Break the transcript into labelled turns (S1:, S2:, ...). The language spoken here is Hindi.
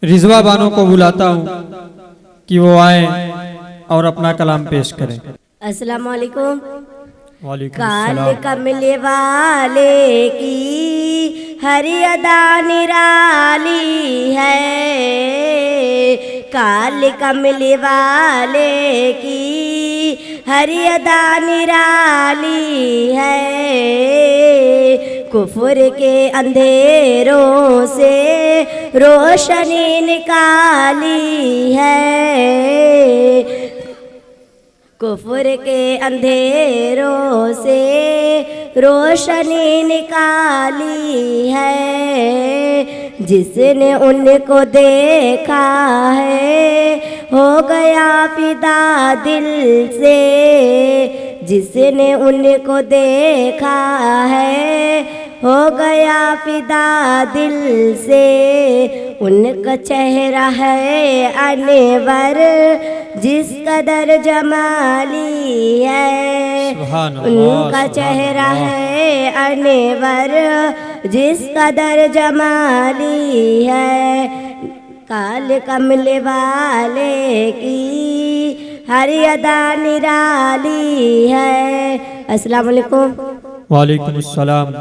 S1: रिजवा बानो को बुलाता हूँ कि वो आए और अपना कलाम पेश करें।
S2: अस्सलाम वालेकुम।
S1: वालेकुम
S2: काल
S1: अस्सलाम।
S2: कमले वाले की हरि अदा निराली है, काल कमले वाले की हरि अदा निराली है। कुफर के अंधेरों से रोशनी निकाली है, कुफर के अंधेरों से रोशनी निकाली है। जिसने उनको देखा है हो गया फिदा दिल से, जिसने उनको देखा है हो गया फिदा दिल से। उनका चेहरा है अनवर जिस कदर जमाली है, उनका चेहरा है अनवर जिस कदर जमाली है। काल कमले वाले की हरि अदा निराली है। अस्सलाम वालेकुम।
S1: वालेकुम अस्सलाम।